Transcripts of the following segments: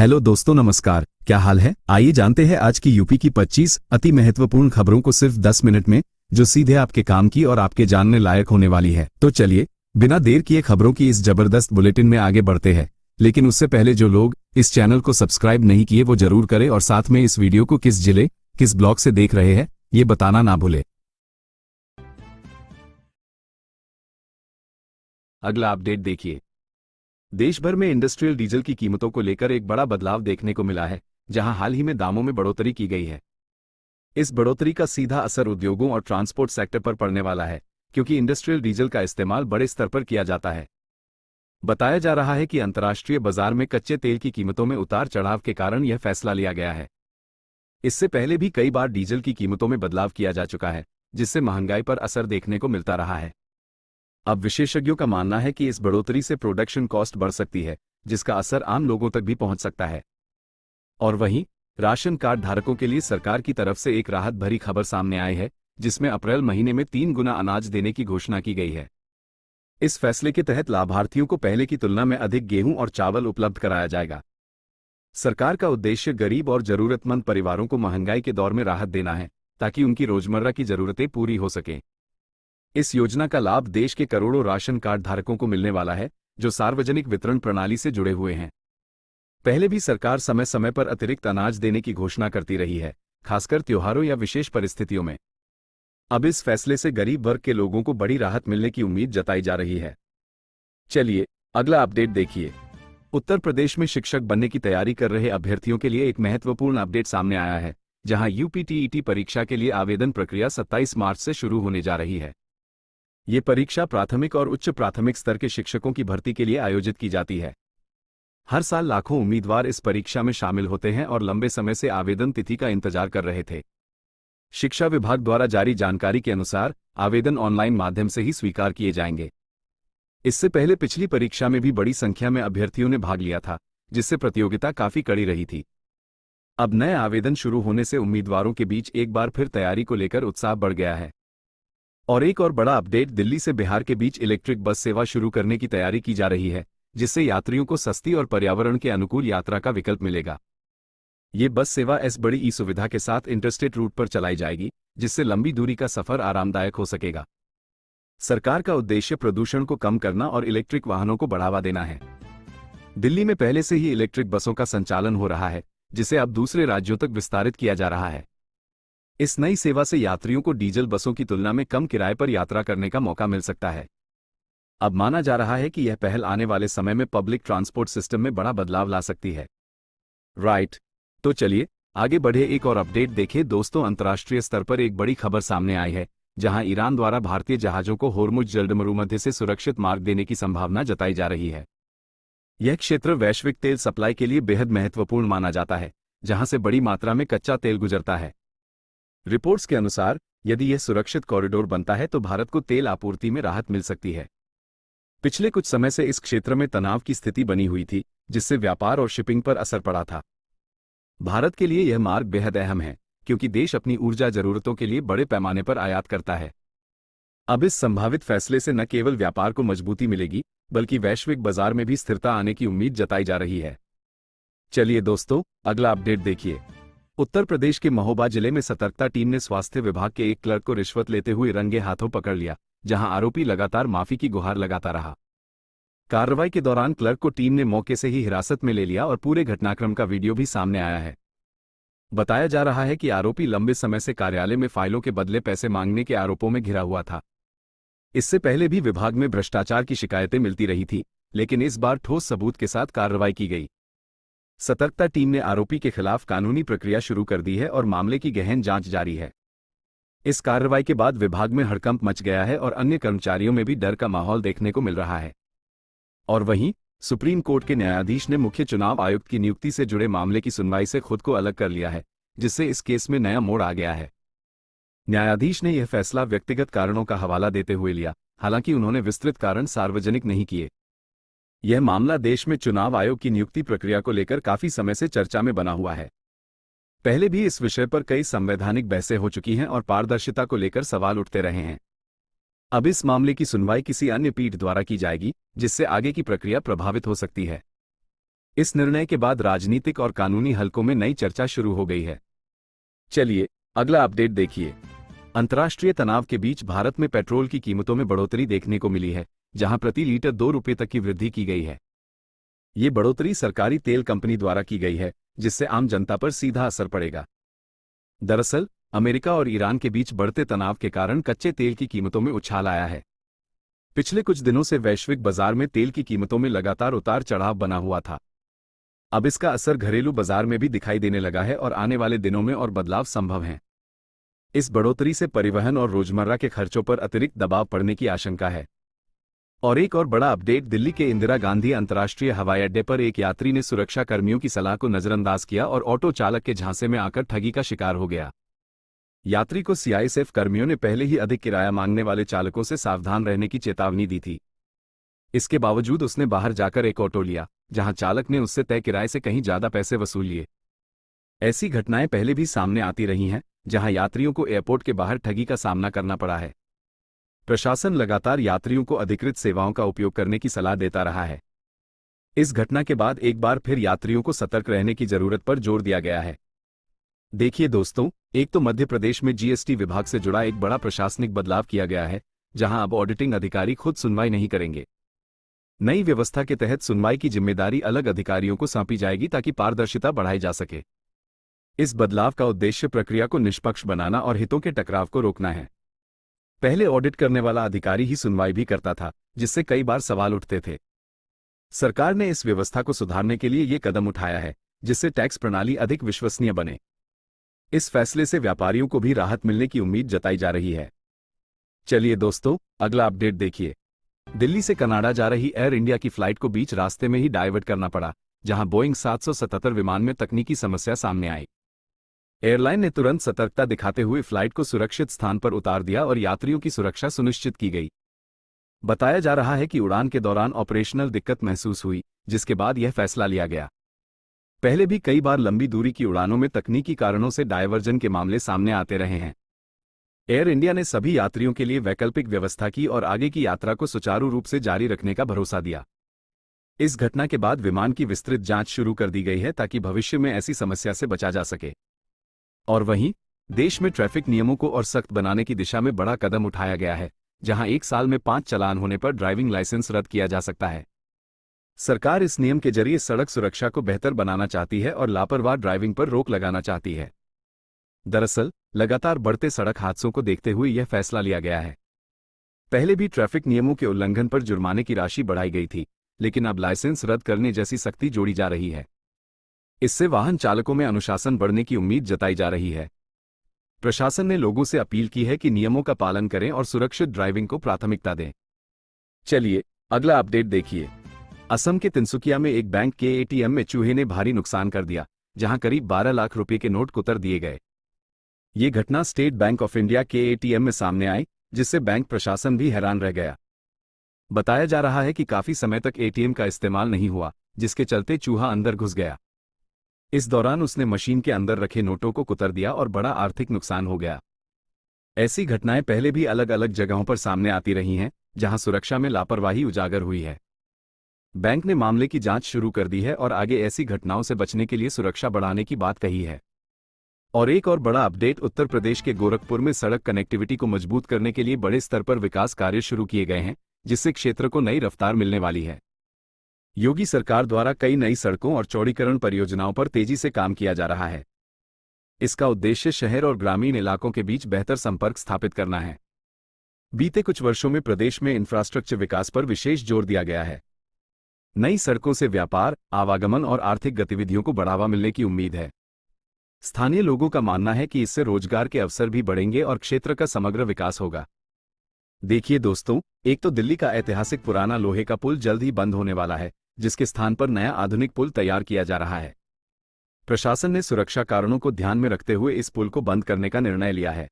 Hello दोस्तों, नमस्कार। क्या हाल है? आइए जानते हैं आज की यूपी की 25 अति महत्वपूर्ण खबरों को सिर्फ 10 मिनट में, जो सीधे आपके काम की और आपके जानने लायक होने वाली है। तो चलिए बिना देर किए खबरों की इस जबरदस्त बुलेटिन में आगे बढ़ते हैं। लेकिन उससे पहले जो लोग इस चैनल को सब्सक्राइब नहीं किए वो जरूर करें और साथ में इस वीडियो को किस जिले, किस ब्लॉक से देख रहे हैं ये बताना ना भूले। अगला अपडेट देखिए। देश भर में इंडस्ट्रियल डीजल की कीमतों को लेकर एक बड़ा बदलाव देखने को मिला है, जहां हाल ही में दामों में बढ़ोतरी की गई है। इस बढ़ोतरी का सीधा असर उद्योगों और ट्रांसपोर्ट सेक्टर पर पड़ने वाला है, क्योंकि इंडस्ट्रियल डीजल का इस्तेमाल बड़े स्तर पर किया जाता है। बताया जा रहा है कि अंतर्राष्ट्रीय बाजार में कच्चे तेल की कीमतों में उतार चढ़ाव के कारण यह फैसला लिया गया है। इससे पहले भी कई बार डीजल की कीमतों में बदलाव किया जा चुका है, जिससे महंगाई पर असर देखने को मिलता रहा है। अब विशेषज्ञों का मानना है कि इस बढ़ोतरी से प्रोडक्शन कॉस्ट बढ़ सकती है, जिसका असर आम लोगों तक भी पहुंच सकता है। और वहीं राशन कार्ड धारकों के लिए सरकार की तरफ से एक राहत भरी खबर सामने आई है, जिसमें अप्रैल महीने में 3 गुना अनाज देने की घोषणा की गई है। इस फैसले के तहत लाभार्थियों को पहले की तुलना में अधिक गेहूं और चावल उपलब्ध कराया जाएगा। सरकार का उद्देश्य गरीब और जरूरतमंद परिवारों को महंगाई के दौर में राहत देना है, ताकि उनकी रोजमर्रा की जरूरतें पूरी हो सकें। इस योजना का लाभ देश के करोड़ों राशन कार्ड धारकों को मिलने वाला है, जो सार्वजनिक वितरण प्रणाली से जुड़े हुए हैं। पहले भी सरकार समय समय पर अतिरिक्त अनाज देने की घोषणा करती रही है, खासकर त्योहारों या विशेष परिस्थितियों में। अब इस फैसले से गरीब वर्ग के लोगों को बड़ी राहत मिलने की उम्मीद जताई जा रही है। चलिए अगला अपडेट देखिए। उत्तर प्रदेश में शिक्षक बनने की तैयारी कर रहे अभ्यर्थियों के लिए एक महत्वपूर्ण अपडेट सामने आया है, जहां यूपीटीईटी परीक्षा के लिए आवेदन प्रक्रिया 27 मार्च से शुरू होने जा रही है। ये परीक्षा प्राथमिक और उच्च प्राथमिक स्तर के शिक्षकों की भर्ती के लिए आयोजित की जाती है। हर साल लाखों उम्मीदवार इस परीक्षा में शामिल होते हैं और लंबे समय से आवेदन तिथि का इंतजार कर रहे थे। शिक्षा विभाग द्वारा जारी जानकारी के अनुसार आवेदन ऑनलाइन माध्यम से ही स्वीकार किए जाएंगे। इससे पहले पिछली परीक्षा में भी बड़ी संख्या में अभ्यर्थियों ने भाग लिया था, जिससे प्रतियोगिता काफी कड़ी रही थी। अब नए आवेदन शुरू होने से उम्मीदवारों के बीच एक बार फिर तैयारी को लेकर उत्साह बढ़ गया है। और एक और बड़ा अपडेट, दिल्ली से बिहार के बीच इलेक्ट्रिक बस सेवा शुरू करने की तैयारी की जा रही है, जिससे यात्रियों को सस्ती और पर्यावरण के अनुकूल यात्रा का विकल्प मिलेगा। ये बस सेवा बड़ी ई सुविधा के साथ इंटरस्टेट रूट पर चलाई जाएगी, जिससे लंबी दूरी का सफर आरामदायक हो सकेगा। सरकार का उद्देश्य प्रदूषण को कम करना और इलेक्ट्रिक वाहनों को बढ़ावा देना है। दिल्ली में पहले से ही इलेक्ट्रिक बसों का संचालन हो रहा है, जिसे अब दूसरे राज्यों तक विस्तारित किया जा रहा है। इस नई सेवा से यात्रियों को डीजल बसों की तुलना में कम किराए पर यात्रा करने का मौका मिल सकता है। अब माना जा रहा है कि यह पहल आने वाले समय में पब्लिक ट्रांसपोर्ट सिस्टम में बड़ा बदलाव ला सकती है। राइट, तो चलिए आगे बढ़े, एक और अपडेट देखें। दोस्तों, अंतर्राष्ट्रीय स्तर पर एक बड़ी खबर सामने आई है, जहां ईरान द्वारा भारतीय जहाजों को होर्मुज जलमरुमध्य से सुरक्षित मार्ग देने की संभावना जताई जा रही है। यह क्षेत्र वैश्विक तेल सप्लाई के लिए बेहद महत्वपूर्ण माना जाता है, जहां से बड़ी मात्रा में कच्चा तेल गुजरता है। रिपोर्ट्स के अनुसार यदि यह सुरक्षित कॉरिडोर बनता है तो भारत को तेल आपूर्ति में राहत मिल सकती है। पिछले कुछ समय से इस क्षेत्र में तनाव की स्थिति बनी हुई थी, जिससे व्यापार और शिपिंग पर असर पड़ा था। भारत के लिए यह मार्ग बेहद अहम है, क्योंकि देश अपनी ऊर्जा जरूरतों के लिए बड़े पैमाने पर आयात करता है। अब इस संभावित फैसले से न केवल व्यापार को मजबूती मिलेगी, बल्कि वैश्विक बाजार में भी स्थिरता आने की उम्मीद जताई जा रही है। चलिए दोस्तों, अगला अपडेट देखिए। उत्तर प्रदेश के महोबा जिले में सतर्कता टीम ने स्वास्थ्य विभाग के एक क्लर्क को रिश्वत लेते हुए रंगे हाथों पकड़ लिया, जहां आरोपी लगातार माफी की गुहार लगाता रहा। कार्रवाई के दौरान क्लर्क को टीम ने मौके से ही हिरासत में ले लिया और पूरे घटनाक्रम का वीडियो भी सामने आया है। बताया जा रहा है कि आरोपी लंबे समय से कार्यालय में फाइलों के बदले पैसे मांगने के आरोपों में घिरा हुआ था। इससे पहले भी विभाग में भ्रष्टाचार की शिकायतें मिलती रही थी, लेकिन इस बार ठोस सबूत के साथ कार्रवाई की गई। सतर्कता टीम ने आरोपी के खिलाफ कानूनी प्रक्रिया शुरू कर दी है और मामले की गहन जांच जारी है। इस कार्रवाई के बाद विभाग में हड़कंप मच गया है और अन्य कर्मचारियों में भी डर का माहौल देखने को मिल रहा है। और वहीं सुप्रीम कोर्ट के न्यायाधीश ने मुख्य चुनाव आयुक्त की नियुक्ति से जुड़े मामले की सुनवाई से खुद को अलग कर लिया है, जिससे इस केस में नया मोड़ आ गया है। न्यायाधीश ने यह फैसला व्यक्तिगत कारणों का हवाला देते हुए लिया, हालांकि उन्होंने विस्तृत कारण सार्वजनिक नहीं किए। यह मामला देश में चुनाव आयोग की नियुक्ति प्रक्रिया को लेकर काफी समय से चर्चा में बना हुआ है। पहले भी इस विषय पर कई संवैधानिक बहसें हो चुकी हैं और पारदर्शिता को लेकर सवाल उठते रहे हैं। अब इस मामले की सुनवाई किसी अन्य पीठ द्वारा की जाएगी, जिससे आगे की प्रक्रिया प्रभावित हो सकती है। इस निर्णय के बाद राजनीतिक और कानूनी हलकों में नई चर्चा शुरू हो गई है। चलिए अगला अपडेट देखिए। अंतर्राष्ट्रीय तनाव के बीच भारत में पेट्रोल की कीमतों में बढ़ोतरी देखने को मिली है, जहां प्रति लीटर 2 रुपये तक की वृद्धि की गई है। ये बढ़ोतरी सरकारी तेल कंपनी द्वारा की गई है, जिससे आम जनता पर सीधा असर पड़ेगा। दरअसल अमेरिका और ईरान के बीच बढ़ते तनाव के कारण कच्चे तेल की कीमतों में उछाल आया है। पिछले कुछ दिनों से वैश्विक बाजार में तेल की कीमतों में लगातार उतार चढ़ाव बना हुआ था। अब इसका असर घरेलू बाजार में भी दिखाई देने लगा है और आने वाले दिनों में और बदलाव संभव हैं। इस बढ़ोतरी से परिवहन और रोजमर्रा के खर्चों पर अतिरिक्त दबाव पड़ने की आशंका है। और एक और बड़ा अपडेट, दिल्ली के इंदिरा गांधी अंतर्राष्ट्रीय हवाई अड्डे पर एक यात्री ने सुरक्षा कर्मियों की सलाह को नजरअंदाज किया और ऑटो चालक के झांसे में आकर ठगी का शिकार हो गया। यात्री को सीआईएसएफ कर्मियों ने पहले ही अधिक किराया मांगने वाले चालकों से सावधान रहने की चेतावनी दी थी। इसके बावजूद उसने बाहर जाकर एक ऑटो लिया, जहां चालक ने उससे तय किराए से कहीं ज्यादा पैसे वसूल लिए। ऐसी घटनाएं पहले भी सामने आती रही हैं, जहां यात्रियों को एयरपोर्ट के बाहर ठगी का सामना करना पड़ा है। प्रशासन लगातार यात्रियों को अधिकृत सेवाओं का उपयोग करने की सलाह देता रहा है। इस घटना के बाद एक बार फिर यात्रियों को सतर्क रहने की जरूरत पर जोर दिया गया है। देखिए दोस्तों, एक तो मध्य प्रदेश में जीएसटी विभाग से जुड़ा एक बड़ा प्रशासनिक बदलाव किया गया है, जहां अब ऑडिटिंग अधिकारी खुद सुनवाई नहीं करेंगे। नई व्यवस्था के तहत सुनवाई की जिम्मेदारी अलग अधिकारियों को सौंपी जाएगी ताकि पारदर्शिता बढ़ाई जा सके। इस बदलाव का उद्देश्य प्रक्रिया को निष्पक्ष बनाना और हितों के टकराव को रोकना है। पहले ऑडिट करने वाला अधिकारी ही सुनवाई भी करता था, जिससे कई बार सवाल उठते थे। सरकार ने इस व्यवस्था को सुधारने के लिए ये कदम उठाया है, जिससे टैक्स प्रणाली अधिक विश्वसनीय बने। इस फैसले से व्यापारियों को भी राहत मिलने की उम्मीद जताई जा रही है। चलिए दोस्तों, अगला अपडेट देखिए। दिल्ली से कनाडा जा रही एयर इंडिया की फ्लाइट को बीच रास्ते में ही डाइवर्ट करना पड़ा, जहां बोइंग 777 विमान में तकनीकी समस्या सामने आई। एयरलाइन ने तुरंत सतर्कता दिखाते हुए फ्लाइट को सुरक्षित स्थान पर उतार दिया और यात्रियों की सुरक्षा सुनिश्चित की गई। बताया जा रहा है कि उड़ान के दौरान ऑपरेशनल दिक्कत महसूस हुई, जिसके बाद यह फैसला लिया गया। पहले भी कई बार लंबी दूरी की उड़ानों में तकनीकी कारणों से डायवर्जन के मामले सामने आते रहे हैं। एयर इंडिया ने सभी यात्रियों के लिए वैकल्पिक व्यवस्था की और आगे की यात्रा को सुचारू रूप से जारी रखने का भरोसा दिया। इस घटना के बाद विमान की विस्तृत जांच शुरू कर दी गई है ताकि भविष्य में ऐसी समस्या से बचा जा सके। और वहीं देश में ट्रैफिक नियमों को और सख्त बनाने की दिशा में बड़ा कदम उठाया गया है, जहां 1 साल में 5 चालान होने पर ड्राइविंग लाइसेंस रद्द किया जा सकता है। सरकार इस नियम के जरिए सड़क सुरक्षा को बेहतर बनाना चाहती है और लापरवाह ड्राइविंग पर रोक लगाना चाहती है। दरअसल लगातार बढ़ते सड़क हादसों को देखते हुए यह फैसला लिया गया है। पहले भी ट्रैफिक नियमों के उल्लंघन पर जुर्माने की राशि बढ़ाई गई थी, लेकिन अब लाइसेंस रद्द करने जैसी सख्ती जोड़ी जा रही है। इससे वाहन चालकों में अनुशासन बढ़ने की उम्मीद जताई जा रही है। प्रशासन ने लोगों से अपील की है कि नियमों का पालन करें और सुरक्षित ड्राइविंग को प्राथमिकता दें। चलिए अगला अपडेट देखिए। असम के तिनसुकिया में एक बैंक के एटीएम में चूहे ने भारी नुकसान कर दिया, जहां करीब 12 लाख रुपए के नोट कुतर दिए गए। ये घटना स्टेट बैंक ऑफ इंडिया के एटीएम में सामने आई, जिससे बैंक प्रशासन भी हैरान रह गया। बताया जा रहा है कि काफी समय तक एटीएम का इस्तेमाल नहीं हुआ, जिसके चलते चूहा अंदर घुस गया। इस दौरान उसने मशीन के अंदर रखे नोटों को कुतर दिया और बड़ा आर्थिक नुकसान हो गया। ऐसी घटनाएं पहले भी अलग अलग जगहों पर सामने आती रही हैं, जहां सुरक्षा में लापरवाही उजागर हुई है। बैंक ने मामले की जांच शुरू कर दी है और आगे ऐसी घटनाओं से बचने के लिए सुरक्षा बढ़ाने की बात कही है। और एक और बड़ा अपडेट, उत्तर प्रदेश के गोरखपुर में सड़क कनेक्टिविटी को मजबूत करने के लिए बड़े स्तर पर विकास कार्य शुरू किए गए हैं, जिससे क्षेत्र को नई रफ्तार मिलने वाली है। योगी सरकार द्वारा कई नई सड़कों और चौड़ीकरण परियोजनाओं पर तेजी से काम किया जा रहा है। इसका उद्देश्य शहर और ग्रामीण इलाकों के बीच बेहतर संपर्क स्थापित करना है। बीते कुछ वर्षों में प्रदेश में इंफ्रास्ट्रक्चर विकास पर विशेष जोर दिया गया है। नई सड़कों से व्यापार, आवागमन और आर्थिक गतिविधियों को बढ़ावा मिलने की उम्मीद है। स्थानीय लोगों का मानना है कि इससे रोजगार के अवसर भी बढ़ेंगे और क्षेत्र का समग्र विकास होगा। देखिए दोस्तों, एक तो दिल्ली का ऐतिहासिक पुराना लोहे का पुल जल्द ही बंद होने वाला है, जिसके स्थान पर नया आधुनिक पुल तैयार किया जा रहा है। प्रशासन ने सुरक्षा कारणों को ध्यान में रखते हुए इस पुल को बंद करने का निर्णय लिया है।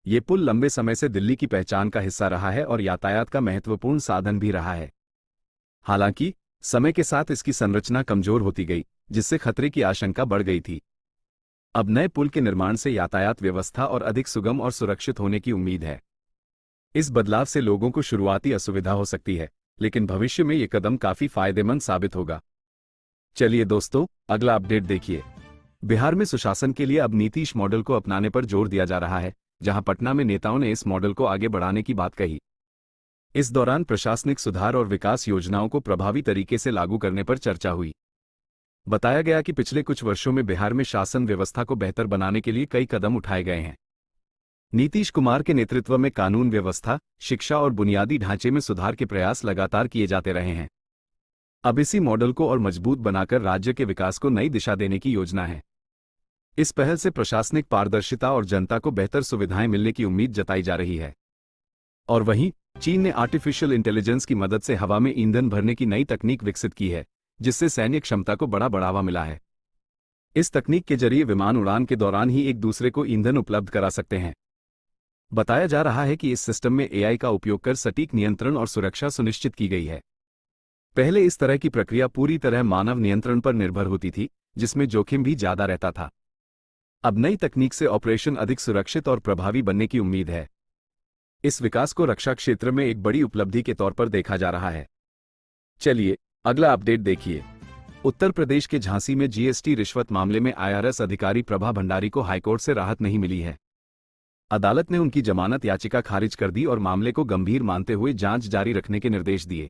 ये पुल लंबे समय से दिल्ली की पहचान का हिस्सा रहा है और यातायात का महत्वपूर्ण साधन भी रहा है। हालांकि समय के साथ इसकी संरचना कमजोर होती गई, जिससे खतरे की आशंका बढ़ गई थी। अब नए पुल के निर्माण से यातायात व्यवस्था और अधिक सुगम और सुरक्षित होने की उम्मीद है। इस बदलाव से लोगों को शुरुआती असुविधा हो सकती है, लेकिन भविष्य में ये कदम काफी फायदेमंद साबित होगा। चलिए दोस्तों, अगला अपडेट देखिए। बिहार में सुशासन के लिए अब नीतीश मॉडल को अपनाने पर जोर दिया जा रहा है, जहां पटना में नेताओं ने इस मॉडल को आगे बढ़ाने की बात कही। इस दौरान प्रशासनिक सुधार और विकास योजनाओं को प्रभावी तरीके से लागू करने पर चर्चा हुई। बताया गया कि पिछले कुछ वर्षों में बिहार में शासन व्यवस्था को बेहतर बनाने के लिए कई कदम उठाए गए हैं। नीतीश कुमार के नेतृत्व में कानून व्यवस्था, शिक्षा और बुनियादी ढांचे में सुधार के प्रयास लगातार किए जाते रहे हैं। अब इसी मॉडल को और मजबूत बनाकर राज्य के विकास को नई दिशा देने की योजना है। इस पहल से प्रशासनिक पारदर्शिता और जनता को बेहतर सुविधाएं मिलने की उम्मीद जताई जा रही है। और वहीं चीन ने आर्टिफिशियल इंटेलिजेंस की मदद से हवा में ईंधन भरने की नई तकनीक विकसित की है, जिससे सैन्य क्षमता को बड़ा बढ़ावा मिला है। इस तकनीक के जरिए विमान उड़ान के दौरान ही एक दूसरे को ईंधन उपलब्ध करा सकते हैं। बताया जा रहा है कि इस सिस्टम में एआई का उपयोग कर सटीक नियंत्रण और सुरक्षा सुनिश्चित की गई है। पहले इस तरह की प्रक्रिया पूरी तरह मानव नियंत्रण पर निर्भर होती थी, जिसमें जोखिम भी ज्यादा रहता था। अब नई तकनीक से ऑपरेशन अधिक सुरक्षित और प्रभावी बनने की उम्मीद है। इस विकास को रक्षा क्षेत्र में एक बड़ी उपलब्धि के तौर पर देखा जा रहा है। चलिए अगला अपडेट देखिए। उत्तर प्रदेश के झांसी में जीएसटी रिश्वत मामले में आईआरएस अधिकारी प्रभा भंडारी को हाईकोर्ट से राहत नहीं मिली है। अदालत ने उनकी जमानत याचिका खारिज कर दी और मामले को गंभीर मानते हुए जांच जारी रखने के निर्देश दिए।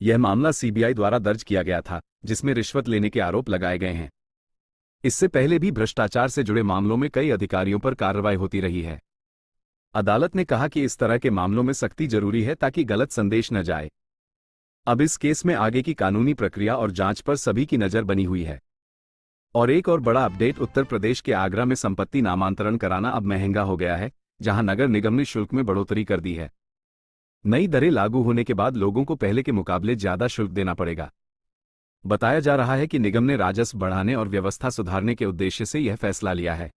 यह मामला सीबीआई द्वारा दर्ज किया गया था, जिसमें रिश्वत लेने के आरोप लगाए गए हैं। इससे पहले भी भ्रष्टाचार से जुड़े मामलों में कई अधिकारियों पर कार्रवाई होती रही है। अदालत ने कहा कि इस तरह के मामलों में सख्ती जरूरी है ताकि गलत संदेश न जाए। अब इस केस में आगे की कानूनी प्रक्रिया और जांच पर सभी की नजर बनी हुई है। और एक और बड़ा अपडेट, उत्तर प्रदेश के आगरा में संपत्ति नामांतरण कराना अब महंगा हो गया है, जहां नगर निगम ने शुल्क में बढ़ोतरी कर दी है। नई दरें लागू होने के बाद लोगों को पहले के मुकाबले ज्यादा शुल्क देना पड़ेगा। बताया जा रहा है कि निगम ने राजस्व बढ़ाने और व्यवस्था सुधारने के उद्देश्य से यह फैसला लिया है।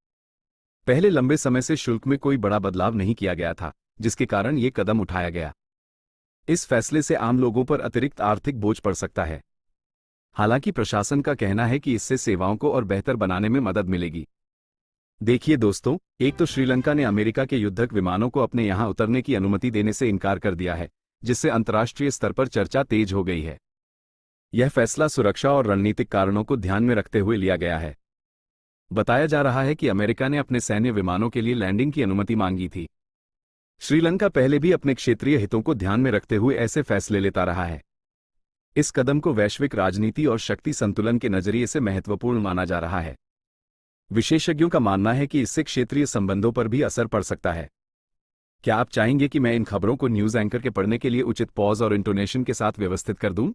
पहले लंबे समय से शुल्क में कोई बड़ा बदलाव नहीं किया गया था, जिसके कारण ये कदम उठाया गया। इस फैसले से आम लोगों पर अतिरिक्त आर्थिक बोझ पड़ सकता है। हालांकि प्रशासन का कहना है कि इससे सेवाओं को और बेहतर बनाने में मदद मिलेगी। देखिए दोस्तों, एक तो श्रीलंका ने अमेरिका के युद्धक विमानों को अपने यहां उतरने की अनुमति देने से इनकार कर दिया है, जिससे अंतर्राष्ट्रीय स्तर पर चर्चा तेज हो गई है। यह फैसला सुरक्षा और रणनीतिक कारणों को ध्यान में रखते हुए लिया गया है। बताया जा रहा है कि अमेरिका ने अपने सैन्य विमानों के लिए लैंडिंग की अनुमति मांगी थी। श्रीलंका पहले भी अपने क्षेत्रीय हितों को ध्यान में रखते हुए ऐसे फैसले लेता रहा है। इस कदम को वैश्विक राजनीति और शक्ति संतुलन के नजरिए से महत्वपूर्ण माना जा रहा है। विशेषज्ञों का मानना है कि इससे क्षेत्रीय संबंधों पर भी असर पड़ सकता है। क्या आप चाहेंगे कि मैं इन खबरों को न्यूज एंकर के पढ़ने के लिए उचित पॉज और इंटोनेशन के साथ व्यवस्थित कर दूं?